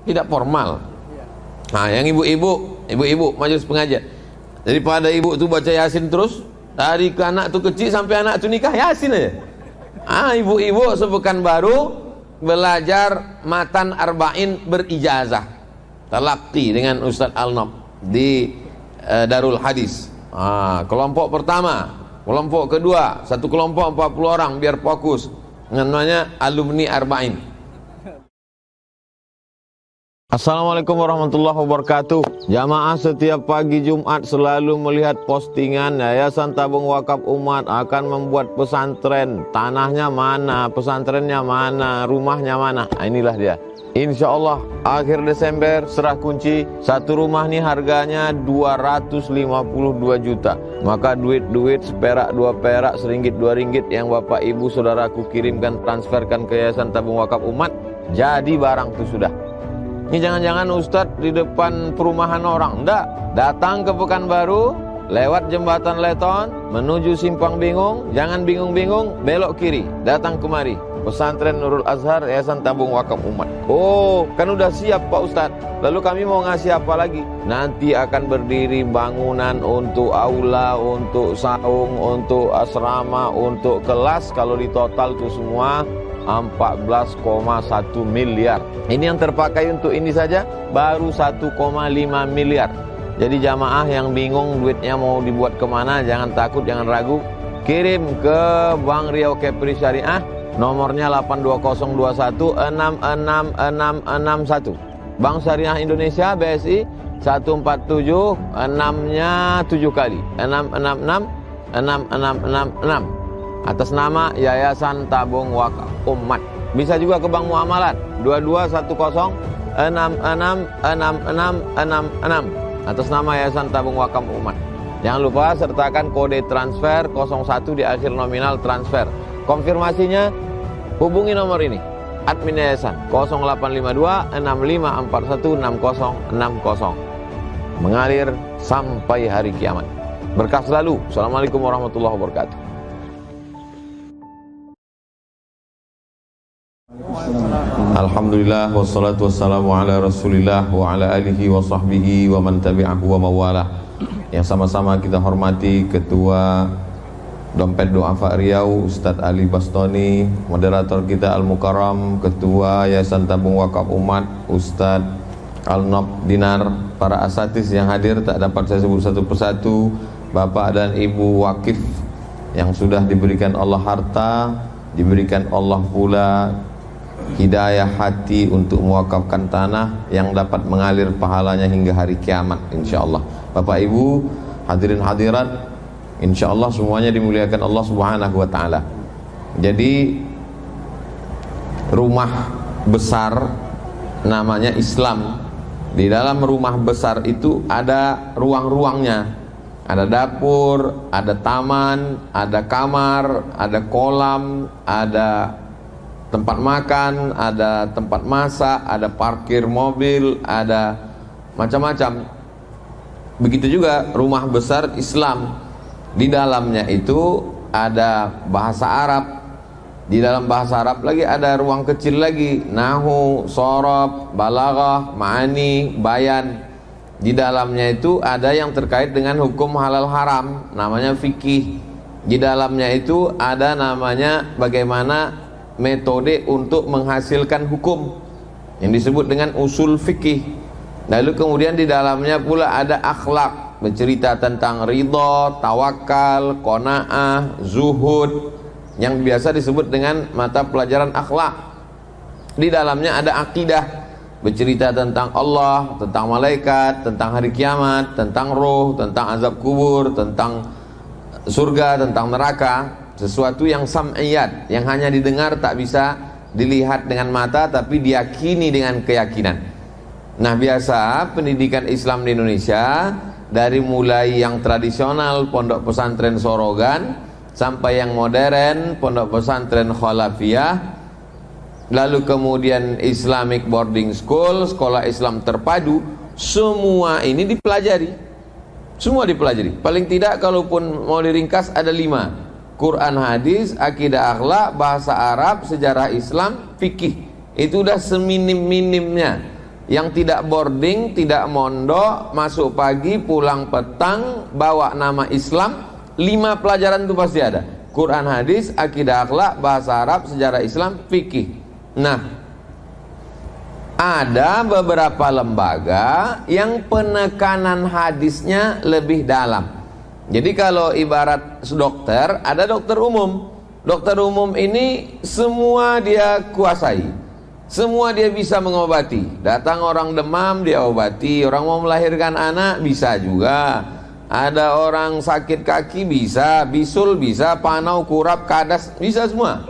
tidak formal. Nah, yang ibu-ibu majelis pengajian, daripada ibu tuh baca Yasin terus dari ke anak tuh kecil sampai anak tuh nikah Yasin aja. Ibu-ibu sepekan baru belajar matan arba'in berijazah, talaqi dengan Ustadz Al-Nob di Darul Hadis. Kelompok pertama, kelompok kedua, satu kelompok 40 orang biar fokus, namanya alumni arba'in. Assalamualaikum warahmatullahi wabarakatuh. Jamaah setiap pagi Jumat selalu melihat postingan Yayasan Tabung Wakaf Umat akan membuat pesantren. Tanahnya mana, pesantrennya mana, rumahnya mana. Inilah dia. Insya Allah akhir Desember serah kunci. Satu rumah nih harganya 252 juta. Maka duit seperak, 2 perak, seringgit, 2 ringgit yang bapak ibu saudaraku kirimkan, transferkan ke Yayasan Tabung Wakaf Umat, jadi barang itu sudah. Ini jangan-jangan Ustadz di depan perumahan orang. Enggak, datang ke Pekanbaru, lewat jembatan Leton, menuju Simpang Bingung. Jangan bingung-bingung, belok kiri, datang kemari, Pesantren Nurul Azhar Yayasan Tabung Wakaf Umat. Oh, kan udah siap Pak Ustadz. Lalu kami mau ngasih apa lagi? Nanti akan berdiri bangunan untuk aula, untuk saung, untuk asrama, untuk kelas. Kalau di total itu semua 14,1 miliar. Ini yang terpakai untuk ini saja baru 1,5 miliar. Jadi jamaah yang bingung duitnya mau dibuat kemana, jangan takut, jangan ragu. Kirim ke Bank Riau Kepri Syariah, nomornya 82021666661. Bank Syariah Indonesia BSI 147 6-nya 7 kali 666 6666 atas nama Yayasan Tabung Wakaf Umat. Bisa juga ke Bank Muamalat 2210666666 atas nama Yayasan Tabung Wakaf Umat. Jangan lupa sertakan kode transfer 01 di akhir nominal transfer. Konfirmasinya hubungi nomor ini, admin Yayasan 0852 6541 6060. Mengalir sampai hari kiamat. Berkah selalu. Assalamualaikum warahmatullahi wabarakatuh. Alhamdulillah wassalatu wassalamu ala rasulillah wa ala alihi wa sahbihi wa man tabi'ahu wa mawalah. Yang sama-sama kita hormati Ketua Dompet Du'afa Riau Ustadz Ali Bastoni, moderator kita Al-Mukarram, Ketua Yayasan Tabung Wakaf Umat Ustadz Al-Nob Dinar, para asatiz yang hadir tak dapat saya sebut satu persatu, Bapak dan Ibu wakif yang sudah diberikan Allah harta, diberikan Allah pula hidayah hati untuk mewakafkan tanah yang dapat mengalir pahalanya hingga hari kiamat insyaallah. Bapak Ibu hadirin hadirat, insyaallah semuanya dimuliakan Allah Subhanahu wa taala. Jadi rumah besar namanya Islam. Di dalam rumah besar itu ada ruang-ruangnya. Ada dapur, ada taman, ada kamar, ada kolam, ada tempat makan, ada tempat masak, ada parkir mobil, ada macam-macam. Begitu juga rumah besar Islam. Di dalamnya itu ada bahasa Arab. Di dalam bahasa Arab lagi ada ruang kecil lagi, nahu, sorob, balaghah, ma'ani, bayan. Di dalamnya itu ada yang terkait dengan hukum halal haram, namanya fikih. Di dalamnya itu ada namanya bagaimana metode untuk menghasilkan hukum yang disebut dengan usul fikih. Lalu kemudian di dalamnya pula ada akhlak, bercerita tentang ridha, tawakal, qanaah, zuhud, yang biasa disebut dengan mata pelajaran akhlak. Di dalamnya ada akidah, bercerita tentang Allah, tentang malaikat, tentang hari kiamat, tentang roh, tentang azab kubur, tentang surga, tentang neraka. Sesuatu yang sam'iyat, yang hanya didengar, tak bisa dilihat dengan mata, tapi diyakini dengan keyakinan. Nah, biasa pendidikan Islam di Indonesia dari mulai yang tradisional pondok pesantren Sorogan sampai yang modern pondok pesantren Khalafiyah, lalu kemudian Islamic Boarding School, sekolah Islam terpadu, semua ini dipelajari. Semua dipelajari. Paling tidak kalaupun mau diringkas ada 5: Quran, hadis, akidah, akhlak, bahasa Arab, sejarah Islam, fikih. Itu udah seminim-minimnya. yang tidak boarding, tidak mondok, masuk pagi, pulang petang, bawa nama Islam, 5 pelajaran itu pasti ada. Quran, hadis, akidah, akhlak, bahasa Arab, sejarah Islam, fikih. Nah, ada beberapa lembaga yang penekanan hadisnya lebih dalam. Jadi kalau ibarat dokter, ada dokter umum. Dokter umum ini semua dia kuasai, semua dia bisa mengobati. Datang orang demam, dia obati. Orang mau melahirkan anak, bisa juga. Ada orang sakit kaki, bisa. Bisul bisa, panau, kurap, kadas, bisa semua.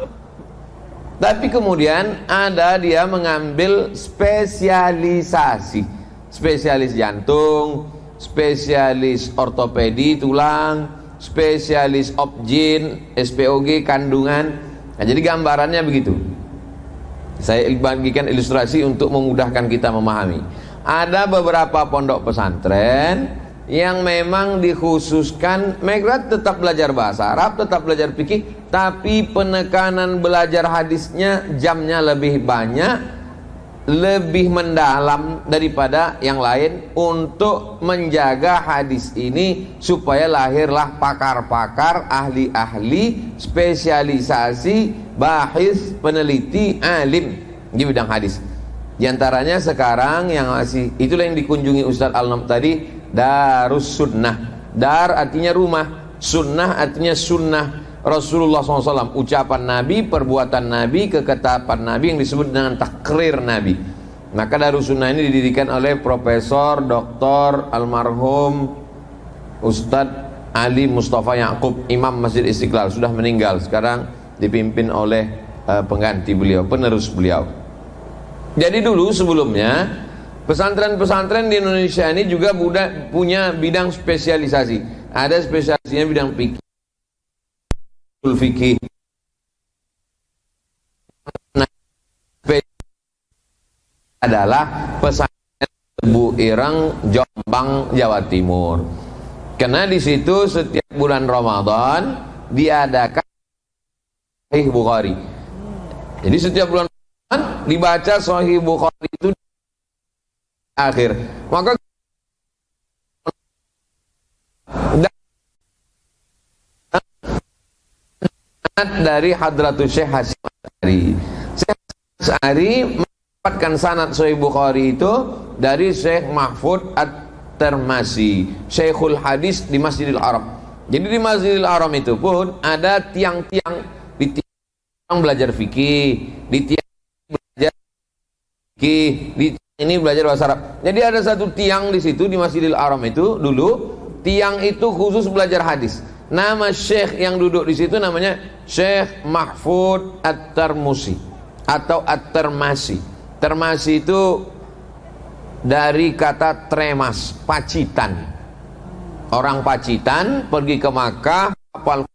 Tapi kemudian ada dia mengambil spesialisasi. Spesialis jantung, spesialis ortopedi tulang, spesialis obgyn, SPOG kandungan. Nah, jadi gambarannya begitu. Saya bagikan ilustrasi untuk memudahkan kita memahami. Ada beberapa pondok pesantren yang memang dikhususkan mereka tetap belajar bahasa Arab, tetap belajar fikih, tapi penekanan belajar hadisnya jamnya lebih banyak, lebih mendalam daripada yang lain untuk menjaga hadis ini supaya lahirlah pakar-pakar, ahli-ahli, spesialisasi, bahis, peneliti, alim di bidang hadis. Di antaranya sekarang yang masih, itulah yang dikunjungi Ustadz Al-Nam tadi, Darus Sunnah. Dar artinya rumah, sunnah artinya sunnah Rasulullah SAW, ucapan Nabi, perbuatan Nabi, ketetapan Nabi yang disebut dengan takrir Nabi. Maka Darus Sunnah ini didirikan oleh Profesor Dr. Almarhum Ustadz Ali Mustafa Yaqub, Imam Masjid Istiqlal, sudah meninggal. Sekarang dipimpin oleh pengganti beliau, penerus beliau. Jadi dulu sebelumnya pesantren-pesantren di Indonesia ini juga punya bidang spesialisasi. Ada spesialisasinya bidang fikih, fikih. Nah, adalah pesantren Tebu Ireng, Jombang, Jawa Timur. Karena di situ setiap bulan Ramadan diadakan Sahih Bukhari. Jadi setiap bulan Ramadan dibaca Sahih Bukhari itu akhir. Maka dari Hadratus Syekh Hasyim Asy'ari. Syekh Asy'ari mendapatkan sanad Sahih Bukhari itu dari Syekh Mahfud At-Tirmidzi, Syekhul Hadis di Masjidil Haram. Jadi di Masjidil Haram itu pun ada tiang-tiang, di tiang belajar fikih, di tiang belajar fikih, di tiang ini belajar bahasa Arab. Jadi ada satu tiang di situ di Masjidil Haram itu dulu, tiang itu khusus belajar hadis. Nama syekh yang duduk di situ namanya Syekh Mahfud At-Tirmidzi atau At-Tirmidzi. Tirmidzi itu dari kata tremas, Pacitan. Orang Pacitan pergi ke Makkah, hafal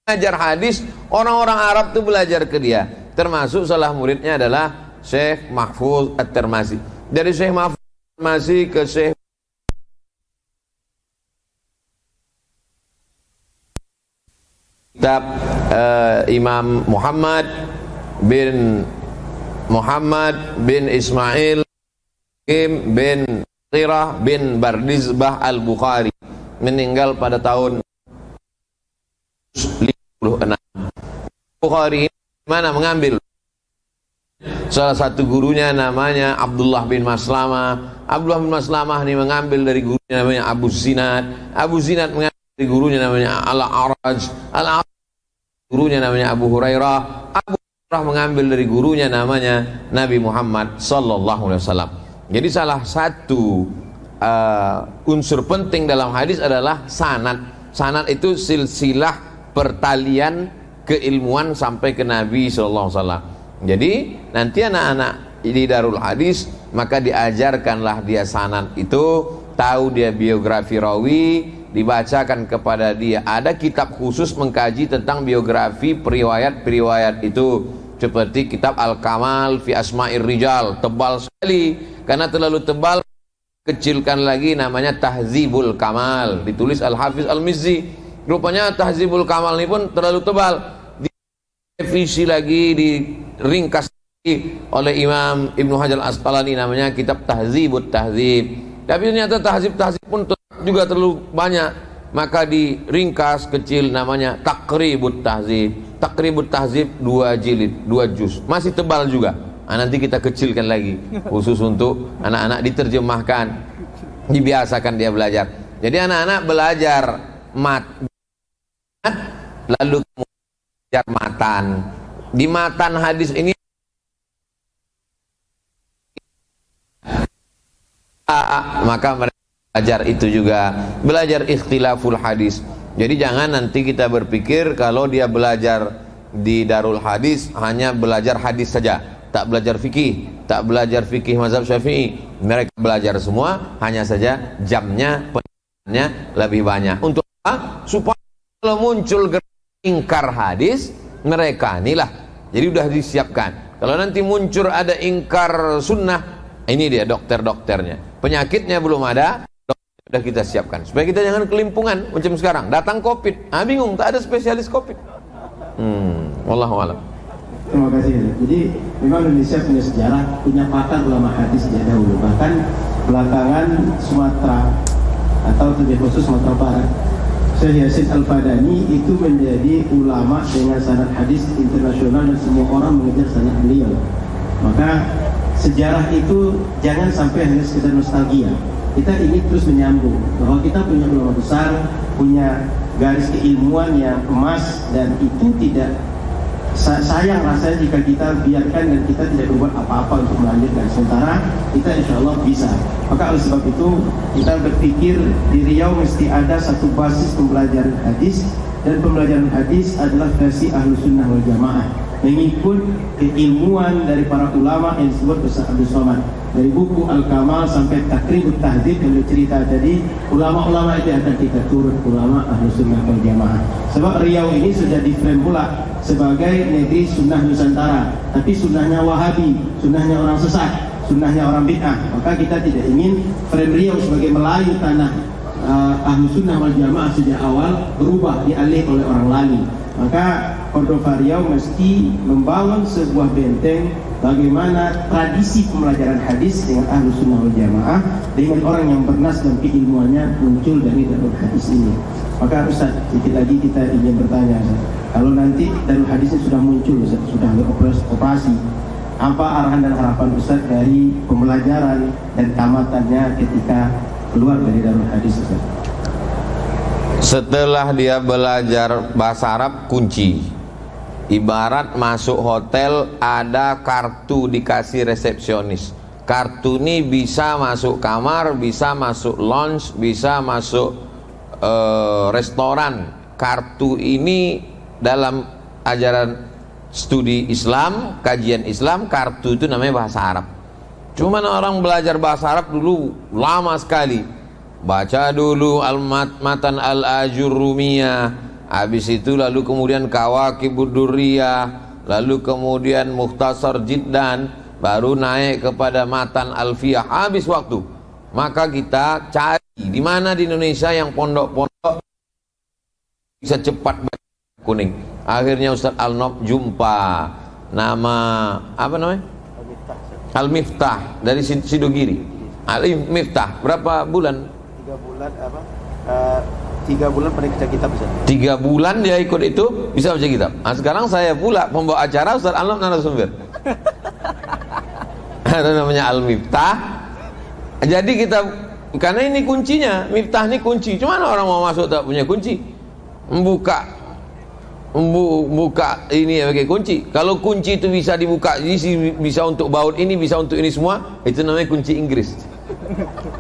belajar hadis, orang-orang Arab tuh belajar ke dia. Termasuk salah muridnya adalah Syekh Mahfud At-Tirmidzi. Dari Syekh Mahfud At-Tirmidzi ke Syekh kitab Imam Muhammad bin Ismail bin Qirah bin Bardizbah Al-Bukhari, meninggal pada tahun 56. Bukhari mana mengambil salah satu gurunya namanya Abdullah bin Maslamah. Abdullah bin Maslamah ini mengambil dari gurunya namanya Abu Zinad. Abu Zinad mengambil dari gurunya namanya Al-A'raj. Al-A'raj gurunya namanya Abu Hurairah. Abu Hurairah mengambil dari gurunya namanya Nabi Muhammad sallallahu alaihi wasallam. Jadi salah satu unsur penting dalam hadis adalah sanad. Sanad itu silsilah pertalian keilmuan sampai ke Nabi sallallahu alaihi wasallam. Jadi nanti anak-anak di Darul Hadis maka diajarkanlah dia sanad itu, tahu dia biografi rawi, dibacakan kepada dia. Ada kitab khusus mengkaji tentang biografi periwayat-periwayat itu, seperti kitab Al-Kamal fi Asma'ir Rijal, tebal sekali. Karena terlalu tebal, kecilkan lagi, namanya Tahzibul Kamal, ditulis Al-Hafiz Al-Mizzi. Rupanya Tahzibul Kamal ini pun terlalu tebal, direvisi lagi, diringkas oleh Imam Ibnu Hajar Asqalani, namanya kitab Tahzibut Tahzib. Tapi ternyata tahzib pun juga terlalu banyak, maka diringkas kecil namanya Taqribut Tahzib. Taqribut Tahzib 2 jilid, 2 juz, masih tebal juga. Nanti kita kecilkan lagi khusus untuk anak-anak, diterjemahkan, dibiasakan dia belajar. Jadi anak-anak belajar lalu belajar matan. Di matan hadis ini maka mereka belajar itu juga, belajar ikhtilaful hadis. Jadi jangan nanti kita berpikir kalau dia belajar di Darul Hadis hanya belajar hadis saja, tak belajar fikih, tak belajar fikih mazhab Syafi'i. Mereka belajar semua, hanya saja jamnya, pendidikannya lebih banyak. Untuk apa? Supaya kalau muncul ingkar hadis, mereka inilah. Jadi sudah disiapkan. Kalau nanti muncul ada ingkar sunnah, ini dia dokter-dokternya. Penyakitnya belum ada, sudah kita siapkan. Supaya kita jangan kelimpungan macam sekarang. Datang COVID, bingung, tak ada spesialis COVID. Wallahu a'lam. Terima kasih. Jadi memang Indonesia punya sejarah, punya pakar ulama hadis sejak dahulu. Bahkan belakangan Sumatera atau lebih khusus Sumatera Barat, Syekh Yasin Al-Fadani itu menjadi ulama dengan sanad hadis internasional dan semua orang mengejar sanad beliau. Maka sejarah itu jangan sampai hanya sekedar nostalgia. Kita ingin terus menyambung bahwa kita punya ulama besar, punya garis keilmuan yang emas, dan itu tidak sayang rasanya jika kita biarkan dan kita tidak berbuat apa-apa untuk melanjutkan. Sementara kita insya Allah bisa. Maka oleh sebab itu kita berpikir di Riau mesti ada satu basis pembelajaran hadis, dan pembelajaran hadis adalah versi Ahlus Sunnah wal Jamaah, mengikut keilmuan dari para ulama yang disebut Ustaz Abdul Somad. Dari buku Al-Kamal sampai Taqribut Tahdzib yang bercerita tadi, ulama-ulama itu akan kita turut ulama Ahlus Sunnah wal Jamaah. Sebab Riau ini sudah diframe pula sebagai negeri sunnah Nusantara, tapi sunnahnya Wahabi, sunnahnya orang sesat, sunnahnya orang bid'ah. Maka kita tidak ingin frame Riau sebagai Melayu tanah Ahlus Sunnah wal Jamaah sejak awal berubah dialih oleh orang lain. Maka Cordova Riau mesti membangun sebuah benteng bagaimana tradisi pembelajaran hadis dengan Ahlus Sunnah wal Jamaah, dengan orang yang bernas dan keilmuannya muncul dari Darul Hadis ini. Maka Ustaz, sedikit lagi kita ingin bertanya, Ustaz. Kalau nanti Darul Hadisnya sudah muncul, Ustaz, sudah beroperasi, apa arahan dan harapan Ustaz dari pembelajaran dan tamatannya ketika keluar dari Darul Hadis, Ustaz? Setelah dia belajar bahasa Arab, kunci. Ibarat masuk hotel, ada kartu dikasih resepsionis. Kartu ini bisa masuk kamar, bisa masuk lounge, bisa masuk restoran. Kartu ini dalam ajaran studi Islam, kajian Islam, kartu itu namanya bahasa Arab. Cuman orang belajar bahasa Arab dulu lama sekali. Baca dulu Al-Matan Al-Ajurrumiyah, habis itu lalu kemudian Kawakibud Durriyah, lalu kemudian Mukhtasar Jiddan, baru naik kepada Matan Alfiyah. Habis waktu. Maka kita cari di mana di Indonesia yang pondok-pondok bisa cepat baca kuning. Akhirnya Ustaz Al-Nob jumpa nama apa namanya? Al-Miftah dari Sidogiri. Al-Miftah berapa bulan? 3 bulan apa? 3 bulan pada baca kitab, Ustaz. 3 bulan dia ikut itu bisa baca kitab. Nah, sekarang saya pula pembawa acara, Ustaz Al-Nob narasumber. Ada namanya Al-Miftah. Jadi kita, karena ini kuncinya, Miftah ini kunci. Cuma orang mau masuk tak punya kunci. Membuka ini ya pakai kunci. Kalau kunci itu bisa dibuka, bisa untuk baut ini, bisa untuk ini semua, itu namanya kunci Inggris.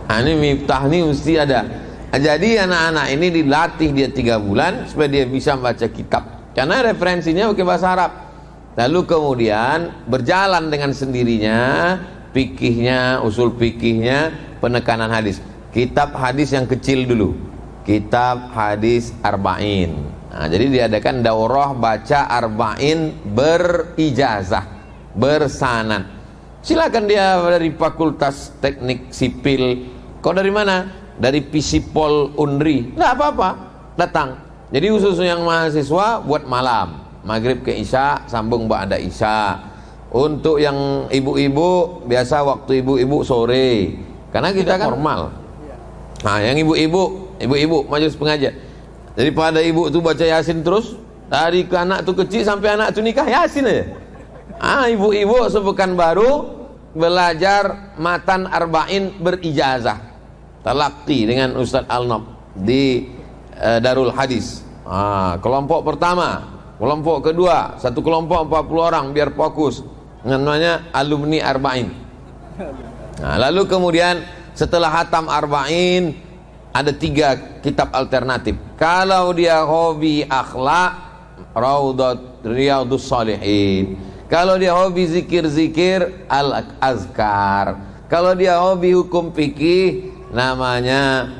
Nah, ini Miftah ini mesti ada. Jadi anak-anak ini dilatih dia 3 bulan supaya dia bisa membaca kitab. Karena referensinya pakai bahasa Arab. Lalu kemudian berjalan dengan sendirinya fikihnya, usul fikihnya, penekanan hadis. Kitab hadis yang kecil dulu. Kitab hadis arba'in. Nah, jadi diadakan daurah baca arba'in berijazah, bersanad. Silakan dia dari Fakultas Teknik Sipil. Kau dari mana? Dari Pisipol Unri. Nggak apa-apa, datang. Jadi khusus yang mahasiswa buat malam, maghrib ke isya, sambung ba'da isya. Untuk yang ibu-ibu, biasa waktu ibu-ibu sore, karena kita kan normal. Nah, yang ibu-ibu majelis pengajian, daripada ibu tuh baca Yasin terus dari ke anak tuh kecil sampai anak tuh nikah Yasin aja. Ibu-ibu sepekan baru belajar matan arba'in berijazah talaqi dengan Ustadz Al-Nob di Darul Hadis. Kelompok pertama, kelompok kedua, satu kelompok 40 orang biar fokus, namanya alumni arba'in. Lalu kemudian setelah hatam arba'in ada 3 kitab alternatif. Kalau dia hobi akhlak, Riyadhus Shalihin. Kalau dia hobi zikir-zikir, Al-Azkar. Kalau dia hobi hukum fikih, namanya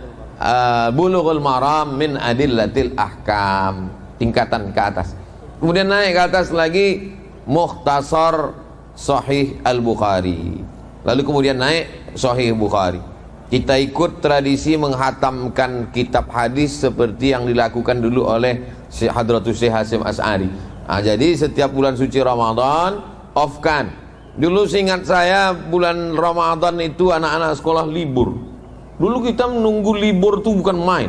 Bulughul Maram min Adillatil Ahkam, tingkatan ke atas. Kemudian naik ke atas lagi Mukhtasar Sahih Al-Bukhari. Lalu kemudian naik Sahih Bukhari. Kita ikut tradisi menghatamkan kitab hadis seperti yang dilakukan dulu oleh Syekh Hadratus Syekh Hasyim Asy'ari. Jadi setiap bulan suci Ramadan off-kan. Dulu seingat saya bulan Ramadan itu anak-anak sekolah libur. Dulu kita menunggu libur tuh bukan main.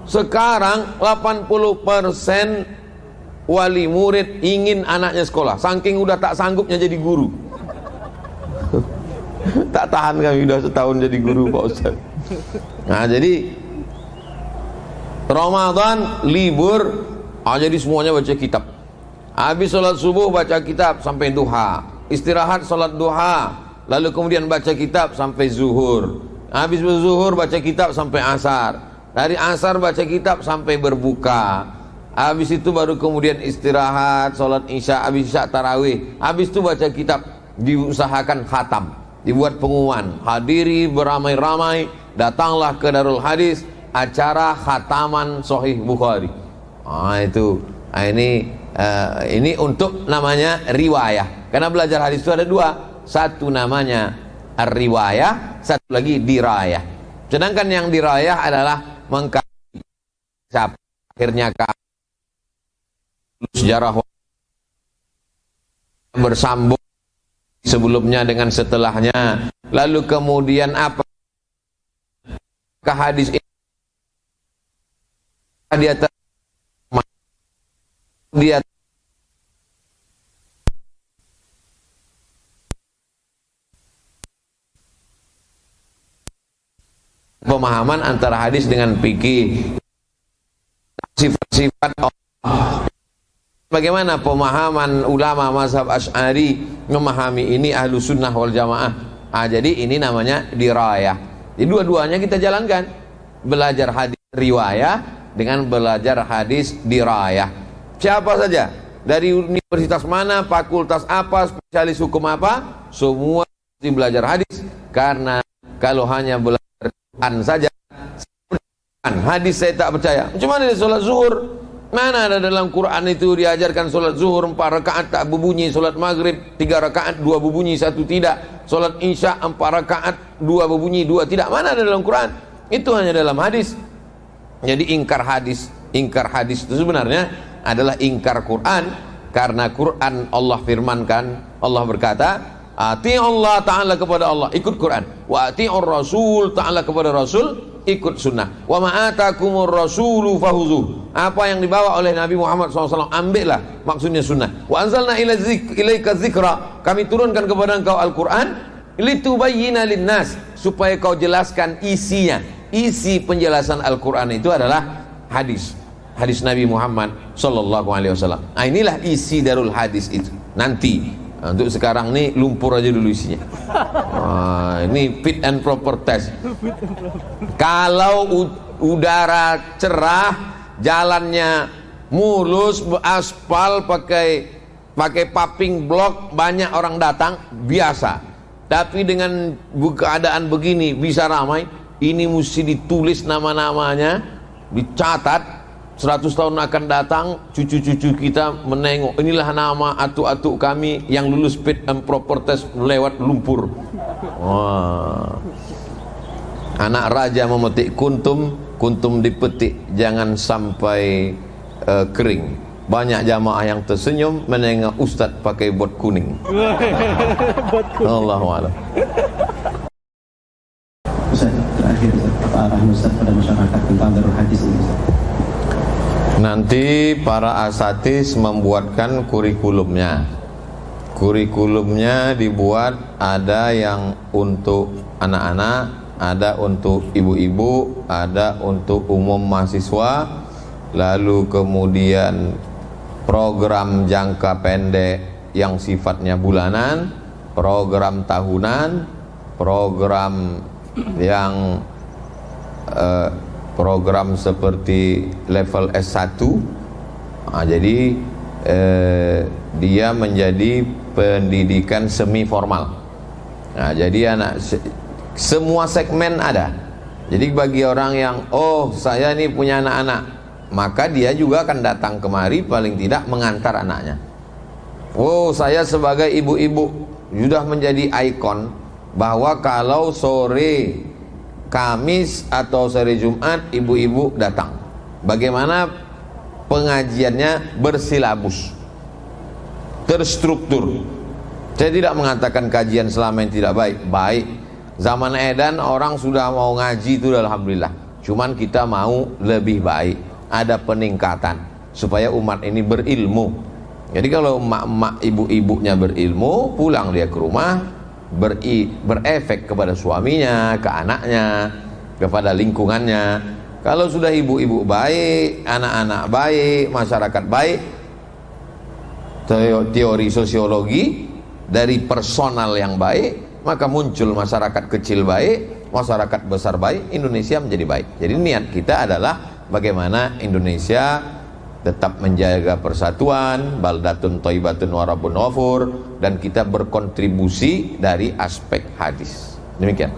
Sekarang 80% wali murid ingin anaknya sekolah, saking udah tak sanggupnya jadi guru. Tak tahan kami udah setahun jadi guru Pak Ustaz. Jadi Ramadan libur, jadi semuanya baca kitab. Habis sholat subuh baca kitab sampai duha, istirahat sholat duha, lalu kemudian baca kitab sampai zuhur. Habis zuhur baca kitab sampai asar, dari asar baca kitab sampai berbuka. Habis itu baru kemudian istirahat, sholat isya, habis isya tarawih. Habis itu baca kitab, diusahakan khatam, dibuat pengumuman, hadiri beramai-ramai, datanglah ke Darul Hadis, acara khataman Sahih Bukhari. Ini untuk namanya riwayah. Karena belajar hadis itu ada 2. Satu namanya riwayah, satu lagi dirayah. Sedangkan yang dirayah adalah mengkaji akhirnya sejarah bersambung sebelumnya dengan setelahnya. Lalu kemudian apa ke hadis ini dia pemahaman antara hadis dengan fikih, sifat-sifat Allah. Bagaimana pemahaman ulama mazhab Asy'ari memahami ini ahlu sunnah wal jamaah. Jadi ini namanya dirayah. Jadi dua-duanya kita jalankan, belajar hadis riwayah dengan belajar hadis dirayah. Siapa saja, dari universitas mana, fakultas apa, spesialis hukum apa, semua mesti belajar hadis. Karena kalau hanya belajar Quran saja, hadis saya tak percaya. Cuma dari sholat zuhur, mana ada dalam Quran itu diajarkan sholat zuhur 4 rakaat tak berbunyi, sholat maghrib 3 rakaat 2 berbunyi 1 tidak, sholat isya 4 rakaat 2 berbunyi 2 tidak, mana ada dalam Quran. Itu hanya dalam hadis. Jadi ingkar hadis itu sebenarnya adalah ingkar Quran, karena Quran Allah firmankan, Allah berkata, ati Allah Ta'ala kepada Allah, ikut Quran, wa ati'ur Rasul Ta'ala kepada Rasul, ikut sunnah. Wa ma'atakumur rasulu fahuzuh, apa yang dibawa oleh Nabi Muhammad SAW ambillah, maksudnya sunnah. Wa anzalna ilaika dzikra, kami turunkan kepada engkau Al-Quran, litubayyina linnas, supaya kau jelaskan isinya. Isi penjelasan Al-Quran itu adalah hadis Nabi Muhammad sallallahu alaihi wasallam. Inilah isi Darul Hadis itu. Nanti untuk sekarang ini lumpur aja dulu isinya. Ini fit and proper test. Kalau udara cerah, jalannya mulus, aspal, pakai paving block, banyak orang datang, biasa. Tapi dengan keadaan begini bisa ramai, ini mesti ditulis nama-namanya, dicatat. 100 tahun akan datang, cucu-cucu kita menengok, inilah nama atuk-atuk kami yang lulus fit and proper test lewat lumpur. Anak raja memetik kuntum dipetik, jangan sampai kering. Banyak jamaah yang tersenyum menengok ustaz pakai bot kuning. Allahu a'lam. Ustaz, terakhir Ustaz, apa arahan Ustaz pada masyarakat tentang Darul Hadis ini Ustaz? Nanti para asatidz membuatkan kurikulumnya. Kurikulumnya dibuat, ada yang untuk anak-anak, ada untuk ibu-ibu, ada untuk umum mahasiswa, lalu kemudian program jangka pendek yang sifatnya bulanan, program tahunan, program yang program seperti level S1. Jadi dia menjadi pendidikan semi formal. Nah, jadi semua segmen ada. Jadi bagi orang yang saya ini punya anak-anak, maka dia juga akan datang kemari paling tidak mengantar anaknya. Saya sebagai ibu-ibu sudah menjadi ikon bahwa kalau sore Kamis atau sore Jumat ibu-ibu datang. Bagaimana pengajiannya bersilabus, terstruktur. Saya tidak mengatakan kajian selama ini tidak baik. Baik. Zaman edan orang sudah mau ngaji itu alhamdulillah. Cuman kita mau lebih baik. Ada peningkatan supaya umat ini berilmu. Jadi kalau emak-emak ibu-ibunya berilmu, pulang dia ke rumah, berefek kepada suaminya, ke anaknya, kepada lingkungannya. Kalau sudah ibu-ibu baik, anak-anak baik, masyarakat baik, teori sosiologi dari personal yang baik, maka muncul masyarakat kecil baik, masyarakat besar baik, Indonesia menjadi baik. Jadi niat kita adalah bagaimana Indonesia tetap menjaga persatuan, baldatun thayyibatun wa rabbun ghafur, dan kita berkontribusi dari aspek hadis. Demikian.